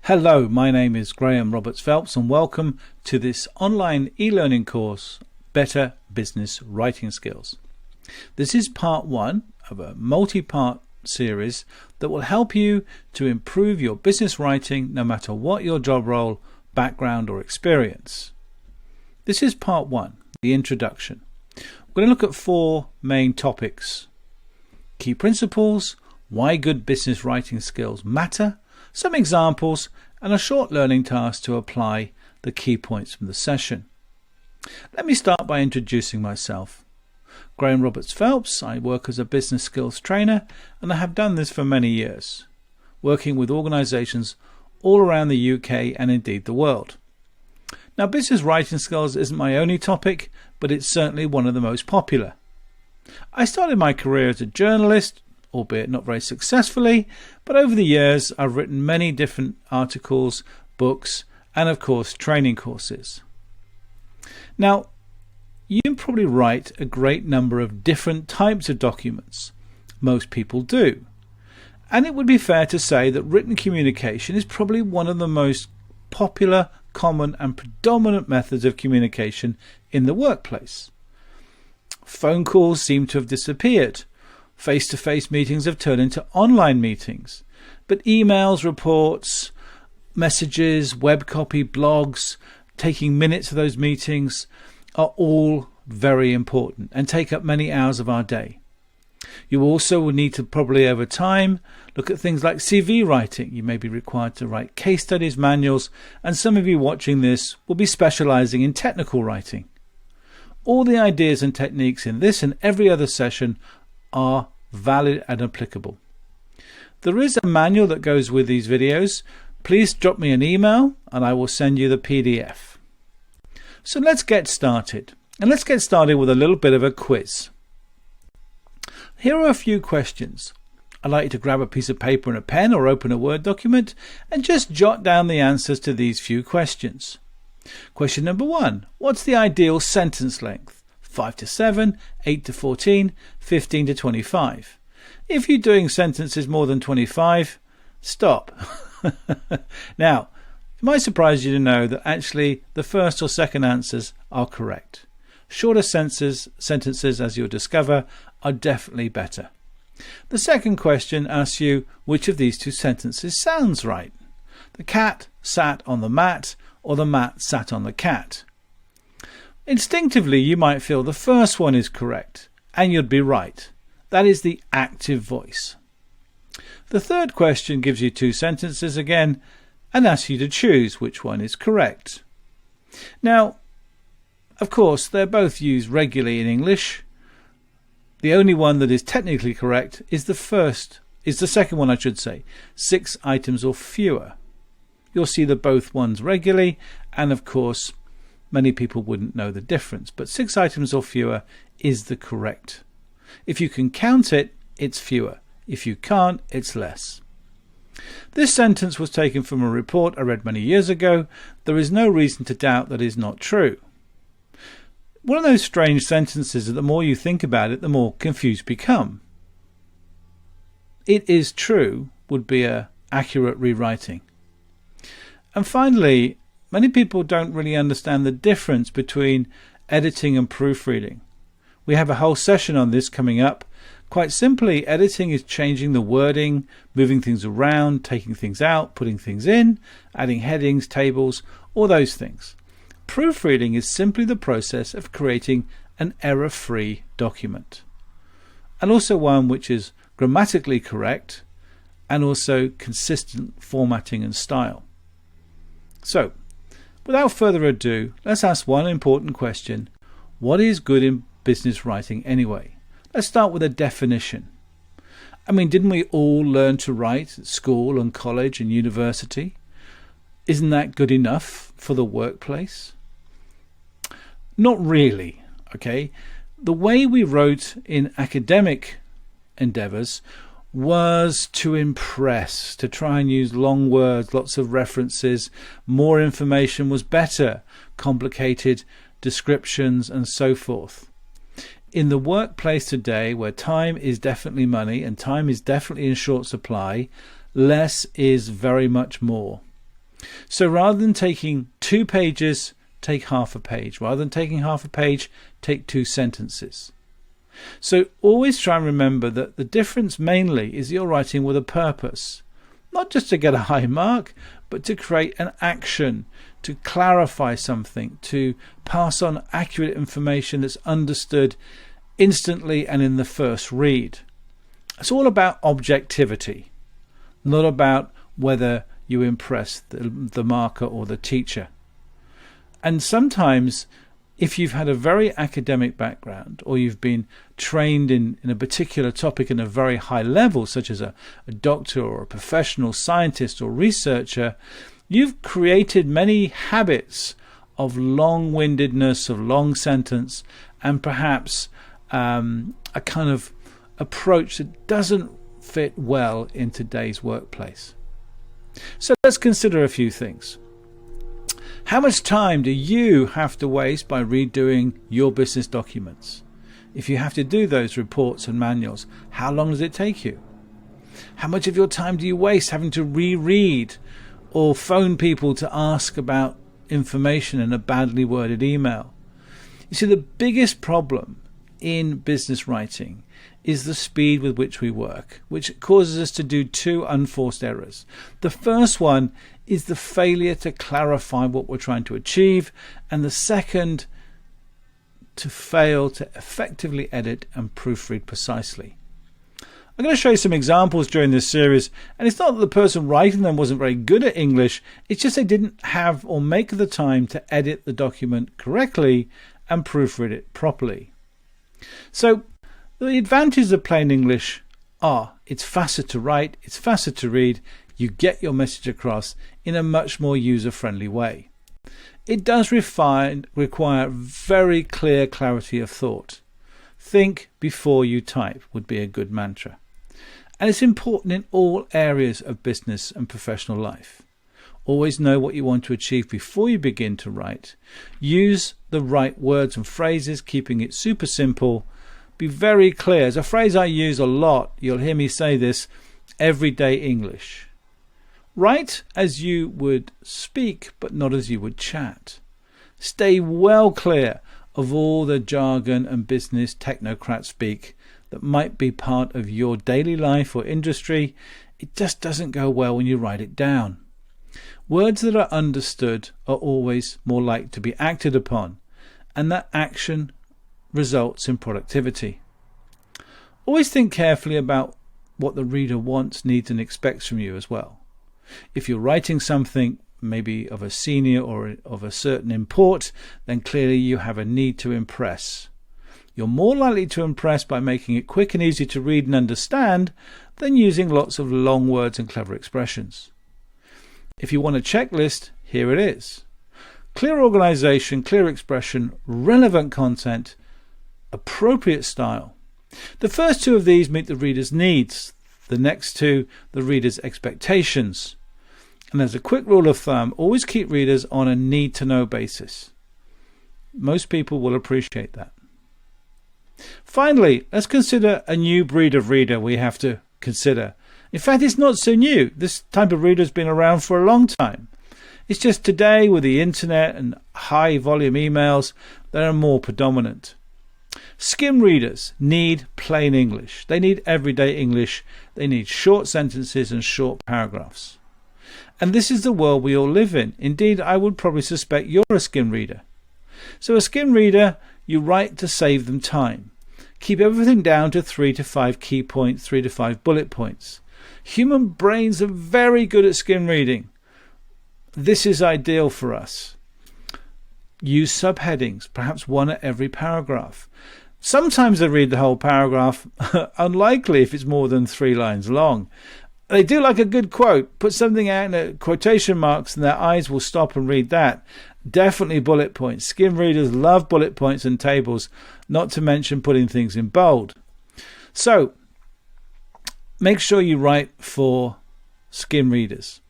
Hello, my name is Graham Roberts Phelps and welcome to this online e-learning course, Better Business Writing Skills. This is part one of a multi-part series that will help you to improve your business writing no matter what your job role, background or experience. This is part one, the introduction. We're going to look at four main topics: key principles, why good business writing skills matter, some examples, and a short learning task to apply the key points from the session. Let me start by introducing myself. Graham Roberts Phelps. I work as a business skills trainer, and I have done this for many years, working with organisations all around the UK and indeed the world. Now, business writing skills isn't my only topic, but it's certainly one of the most popular. I started my career as a journalist, albeit not very successfully, but over the years I've written many different articles, books, and of course training courses. Now, you can probably write a great number of different types of documents. Most people do. And it would be fair to say that written communication is probably one of the most popular, common, and predominant methods of communication in the workplace. Phone calls seem to have disappeared. Face-to-face meetings have turned into online meetings. But emails, reports, messages, web copy, blogs, taking minutes of those meetings are all very important and take up many hours of our day. You also will need to probably over time look at things like CV writing. You may be required to write case studies, manuals, and some of you watching this will be specializing in technical writing. All the ideas and techniques in this and every other session are valid and applicable. There is a manual that goes with these videos. Please drop me an email and I will send you the PDF. So let's get started. And let's get started with a little bit of a quiz. Here are a few questions. I'd like you to grab a piece of paper and a pen or open a Word document and just jot down the answers to these few questions. Question number 1. What's the ideal sentence length? 5 to 7, 8 to 14, 15 to 25. If you're doing sentences more than 25, stop. Now, it might surprise you to know that actually the first or second answers are correct. Shorter sentences, as you'll discover, are definitely better. The second question asks you which of these two sentences sounds right. The cat sat on the mat, or the mat sat on the cat. Instinctively, you might feel the first one is correct, and you'd be right. That is the active voice. The third question gives you two sentences again and asks you to choose which one is correct. Now, of course, they're both used regularly in English. The only one that is technically correct is the second one, I should say. 6 items or fewer. You'll see the both ones regularly, and of course many people wouldn't know the difference, but 6 items or fewer is the correct. If you can count it, it's fewer. If you can't, it's less. This sentence was taken from a report I read many years ago. There is no reason to doubt that is not true. One of those strange sentences that the more you think about it, the more confused you become. It is true would be an accurate rewriting. And finally, many people don't really understand the difference between editing and proofreading. We have a whole session on this coming up. Quite simply, editing is changing the wording, moving things around, taking things out, putting things in, adding headings, tables, all those things. Proofreading is simply the process of creating an error-free document, and also one which is grammatically correct and also consistent formatting and style. So, without further ado, let's ask one important question. What is good in business writing anyway? Let's start with a definition. I mean, didn't we all learn to write at school and college and university? Isn't that good enough for the workplace? Not really, okay? The way we wrote in academic endeavours was to impress, to try and use long words, lots of references. More information was better, complicated descriptions and so forth. In the workplace today, where time is definitely money and time is definitely in short supply, less is very much more. So rather than taking 2 pages, take half a page. Rather than taking half a page, take 2 sentences. So always try and remember that the difference mainly is you're writing with a purpose. Not just to get a high mark, but to create an action, to clarify something, to pass on accurate information that's understood instantly and in the first read. It's all about objectivity, not about whether you impress the marker or the teacher. And sometimes, if you've had a very academic background, or you've been trained in a particular topic in a very high level, such as a doctor or a professional scientist or researcher, you've created many habits of long-windedness, of long sentence, and perhaps a kind of approach that doesn't fit well in today's workplace. So let's consider a few things. How much time do you have to waste by redoing your business documents? If you have to do those reports and manuals, how long does it take you? How much of your time do you waste having to reread or phone people to ask about information in a badly worded email? You see, the biggest problem in business writing is the speed with which we work, which causes us to do 2 unforced errors. The first one is the failure to clarify what we're trying to achieve, and the second, to fail to effectively edit and proofread precisely. I'm going to show you some examples during this series, and it's not that the person writing them wasn't very good at English, it's just they didn't have or make the time to edit the document correctly and proofread it properly. So the advantages of plain English are it's faster to write, it's faster to read, you get your message across in a much more user-friendly way. It does require very clear clarity of thought. Think before you type would be a good mantra. And it's important in all areas of business and professional life. Always know what you want to achieve before you begin to write. Use the right words and phrases, keeping it super simple. Be very clear. It's a phrase I use a lot. You'll hear me say this: everyday English. Write as you would speak, but not as you would chat. Stay well clear of all the jargon and business technocrat speak that might be part of your daily life or industry. It just doesn't go well when you write it down. Words that are understood are always more likely to be acted upon, and that action results in productivity. Always think carefully about what the reader wants, needs, and expects from you as well. If you're writing something maybe of a senior or of a certain import, then clearly you have a need to impress. You're more likely to impress by making it quick and easy to read and understand than using lots of long words and clever expressions. If you want a checklist, here it is. Clear organization, clear expression, relevant content, appropriate style. The first 2 of these meet the reader's needs. The next 2, the reader's expectations. And as a quick rule of thumb, always keep readers on a need-to-know basis. Most people will appreciate that. Finally, let's consider a new breed of reader we have to consider. In fact, it's not so new. This type of reader has been around for a long time. It's just today, with the internet and high volume emails, they are more predominant. Skim readers need plain English. They need everyday English. They need short sentences and short paragraphs. And this is the world we all live in. Indeed, I would probably suspect you're a skim reader. So a skim reader, you write to save them time. Keep everything down to 3 to 5 key points, 3 to 5 bullet points. Human brains are very good at skim reading. This is ideal for us. Use subheadings, perhaps 1 at every paragraph. Sometimes they read the whole paragraph, unlikely if it's more than 3 lines long. They do like a good quote. Put something out in quotation marks and their eyes will stop and read that. Definitely bullet points. Skim readers love bullet points and tables, not to mention putting things in bold. So make sure you write for skim readers.